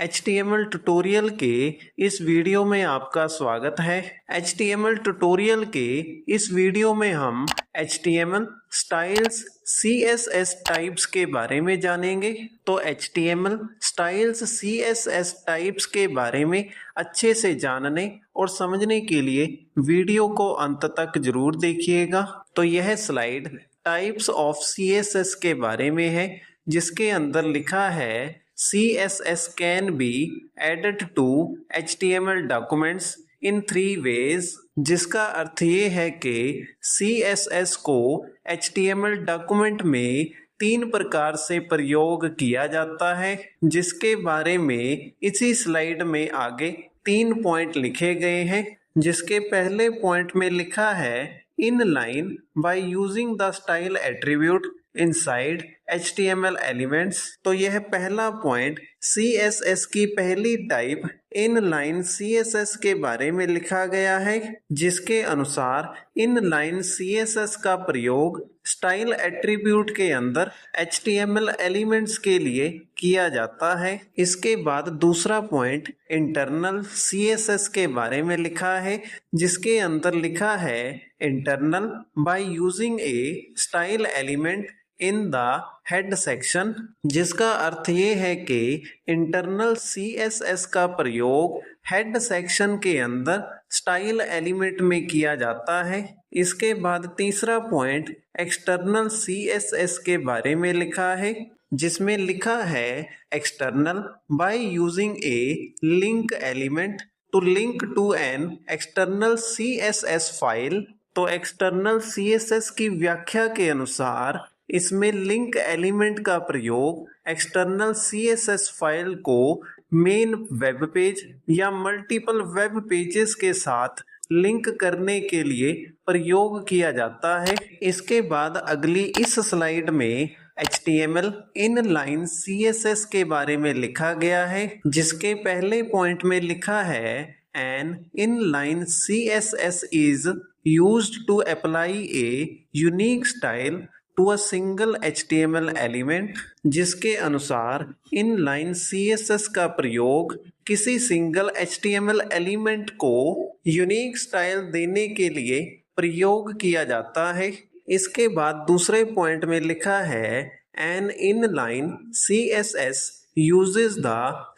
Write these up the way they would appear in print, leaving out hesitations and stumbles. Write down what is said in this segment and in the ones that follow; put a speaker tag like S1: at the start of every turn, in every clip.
S1: HTML tutorial के इस video में आपका स्वागत है। HTML ट्यूटोरियल के इस वीडियो में हम HTML स्टाइल्स CSS टाइप्स के बारे में जानेंगे। तो HTML स्टाइल्स CSS टाइप्स के बारे में अच्छे से जानने और समझने के लिए वीडियो को अंत तक जरूर देखिएगा। तो यह स्लाइड टाइप्स ऑफ CSS के बारे में है, जिसके अंदर लिखा है CSS can be added to HTML documents in 3 ways, जिसका अर्थ ये है कि CSS को HTML डॉक्यूमेंट में 3 प्रकार से प्रयोग किया जाता है, जिसके बारे में इसी स्लाइड में आगे 3 पॉइंट लिखे गए हैं। जिसके पहले पॉइंट में लिखा है inline by using the style attribute inside HTML elements. तो यह पहला पॉइंट CSS की पहली टाइप इनलाइन CSS के बारे में लिखा गया है, जिसके अनुसार इनलाइन CSS का प्रयोग स्टाइल एट्रीब्यूट के अंदर HTML एलिमेंट्स के लिए किया जाता है। इसके बाद दूसरा पॉइंट इंटरनल CSS के बारे में लिखा है, जिसके अंदर लिखा है internal bye using A style element in the head section, जिसका अर्थ ये है कि इंटरनल CSS का प्रयोग हेड सेक्शन के अंदर स्टाइल एलिमेंट में किया जाता है। इसके बाद तीसरा पॉइंट एक्सटर्नल CSS के बारे में लिखा है, जिसमें लिखा है external by using a link element to link to an external CSS file. तो एक्सटर्नल CSS की व्याख्या के अनुसार इसमें लिंक एलिमेंट का प्रयोग एक्सटर्नल CSS फाइल को मेन वेब पेज या मल्टीपल वेब पेजेस के साथ लिंक करने के लिए प्रयोग किया जाता है। इसके बाद अगली इस स्लाइड में HTML इनलाइन CSS के बारे में लिखा गया है, जिसके पहले पॉइंट में लिखा है an inline CSS is used to apply a unique style to a single HTML element, जिसके अनुसार इनलाइन CSS का प्रयोग किसी सिंगल HTML एलिमेंट को यूनिक स्टाइल देने के लिए प्रयोग किया जाता है। इसके बाद दूसरे पॉइंट में लिखा है an inline CSS uses the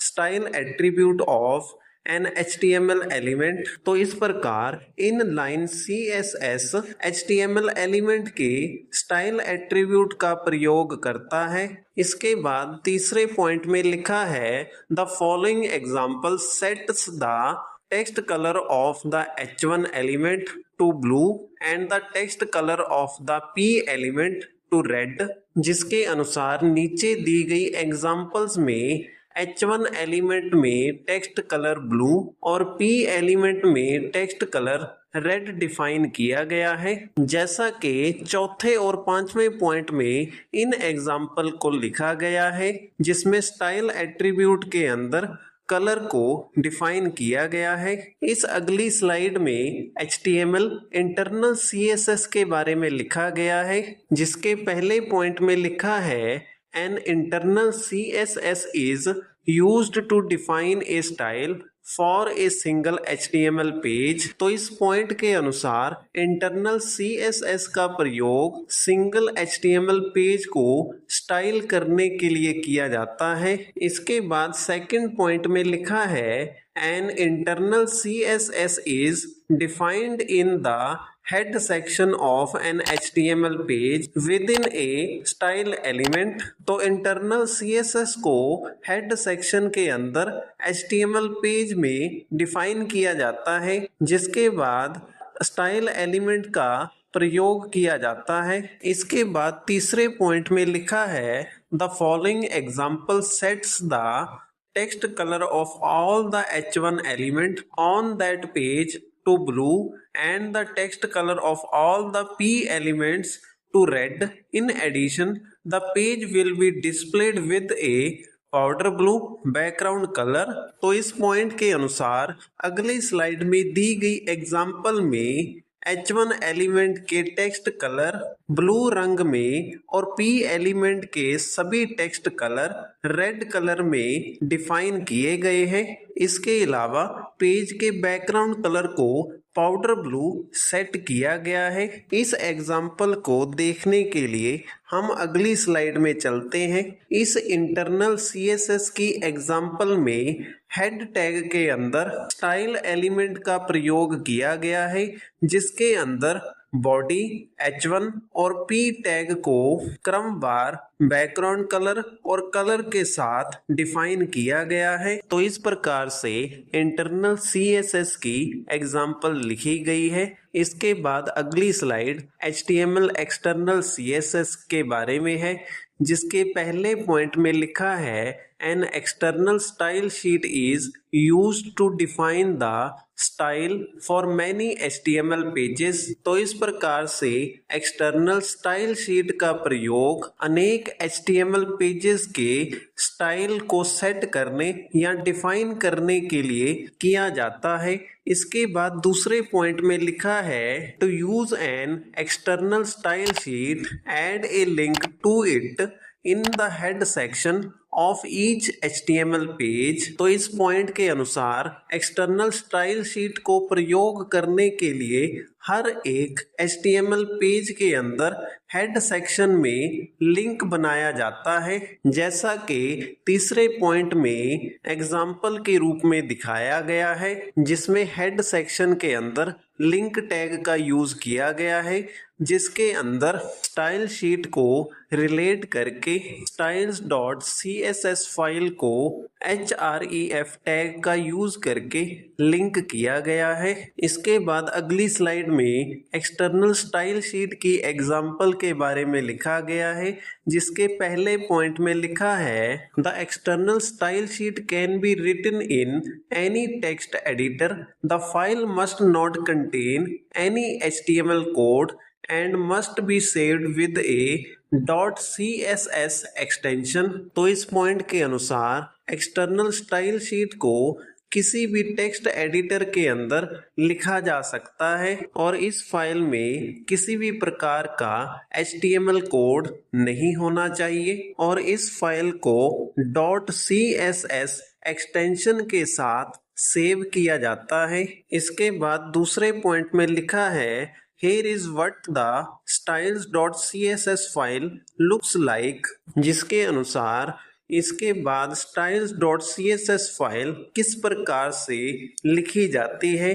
S1: style attribute of an HTML element. तो इस प्रकार इनलाइन CSS HTML एलिमेंट के स्टाइल एट्रीब्यूट का प्रयोग करता है। इसके बाद तीसरे पॉइंट में लिखा है the following example sets the text colour of the H1 element to blue and the text colour of the P element to red, जिसके अनुसार नीचे दी गई एग्जांपल्स में H1 एलिमेंट में टेक्स्ट कलर ब्लू और P एलिमेंट में text colour red define किया गया है। जैसा कि चौथे और पांचवें पॉइंट में इन एग्जाम्पल को लिखा गया है, जिसमें स्टाइल एट्रीब्यूट के अंदर कलर को डिफाइन किया गया है। इस अगली स्लाइड में HTML इंटरनल CSS के बारे में लिखा गया है, जिसके पहले पॉइंट में लिखा है An internal CSS is used to define a style for a single HTML page. तो इस पॉइंट के अनुसार इंटरनल CSS का प्रयोग सिंगल HTML पेज को स्टाइल करने के लिए किया जाता है। इसके बाद सेकंड पॉइंट में लिखा है an internal CSS is defined in the head section of an HTML page within a style element। तो इंटरनल CSS को हेड सेक्शन के अंदर HTML पेज में डिफाइन किया जाता है, जिसके बाद स्टाइल एलिमेंट का प्रयोग किया जाता है। इसके बाद तीसरे पॉइंट में लिखा है the following example sets the text color of all the H1 element on that page to blue and the text color of all the P elements to red. In addition, the page will be displayed with a powder blue background colour. तो इस point के अनुसार अगली slide में दी गई example में H1 element के text colour blue रंग में और P एलिमेंट के सभी टेक्स्ट कलर रेड कलर में डिफाइन किए गए हैं। इसके अलावा पेज के बैकग्राउंड कलर को पाउडर ब्लू सेट किया गया है। इस एग्जाम्पल को देखने के लिए हम अगली स्लाइड में चलते हैं। इस इंटरनल CSS की एग्जाम्पल में हेड टैग के अंदर स्टाइल एलिमेंट का प्रयोग किया गया है, जिसके अंदर बॉडी H1 और P टैग को क्रमवार बैकग्राउंड कलर और कलर के साथ डिफाइन किया गया है। तो इस प्रकार से इंटरनल CSS की एग्जाम्पल लिखी गई है। इसके बाद अगली स्लाइड HTML एक्सटर्नल CSS के बारे में है, जिसके पहले पॉइंट में लिखा है an external style sheet is used to define the style for many HTML pages। तो इस प्रकार से एक्सटर्नल स्टाइल शीट का प्रयोग अनेक HTML पेजेस के स्टाइल को सेट करने या डिफाइन करने के लिए किया जाता है। इसके बाद दूसरे पॉइंट में लिखा है to use an external style sheet add a link to it in the head section of each HTML page. तो इस पॉइंट के अनुसार एक्सटर्नल स्टाइल शीट को प्रयोग करने के लिए हर एक HTML पेज के अंदर हेड सेक्शन में लिंक बनाया जाता है, जैसा कि तीसरे पॉइंट में एग्जाम्पल के रूप में दिखाया गया है, जिसमें हेड सेक्शन के अंदर लिंक टैग का यूज किया गया है, जिसके अंदर स्टाइल शीट को रिलेट करके styles.css फाइल को href टैग का यूज करके लिंक किया गया है। इसके बाद अगली स्लाइड में एक्सटर्नल स्टाइल शीट की एग्जाम्पल के बारे में लिखा गया है, जिसके पहले पॉइंट में लिखा है the external style sheet can be written in any text editor. The file must not contain any HTML code and must be saved with a .css extension. तो इस पॉइंट के अनुसार एक्सटर्नल स्टाइल शीट को किसी भी text editor के अंदर लिखा जा सकता है और इस फाइल में किसी भी प्रकार का HTML कोड नहीं होना चाहिए और इस फाइल को .css एक्सटेंशन के साथ सेव किया जाता है। इसके बाद दूसरे पॉइंट में लिखा है Here is what the styles.css file looks like, जिसके अनुसार इसके बाद styles.css फाइल किस प्रकार से लिखी जाती है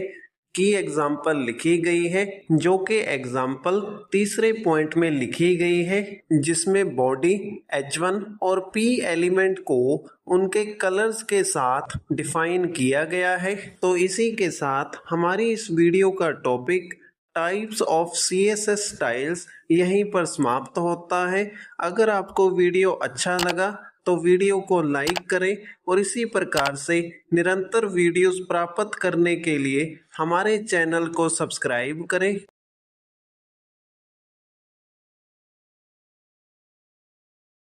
S1: की एग्जाम्पल लिखी गई है, जो कि एग्जाम्पल तीसरे पॉइंट में लिखी गई है, जिसमें बॉडी H1 और P एलिमेंट को उनके कलर्स के साथ डिफाइन किया गया है। तो इसी के साथ हमारी इस वीडियो का topic types of CSS styles यहीं पर समाप्त होता है। अगर आपको वीडियो अच्छा लगा तो वीडियो को लाइक करें और इसी प्रकार से निरंतर वीडियोस प्राप्त करने के लिए हमारे चैनल को सब्सक्राइब करें।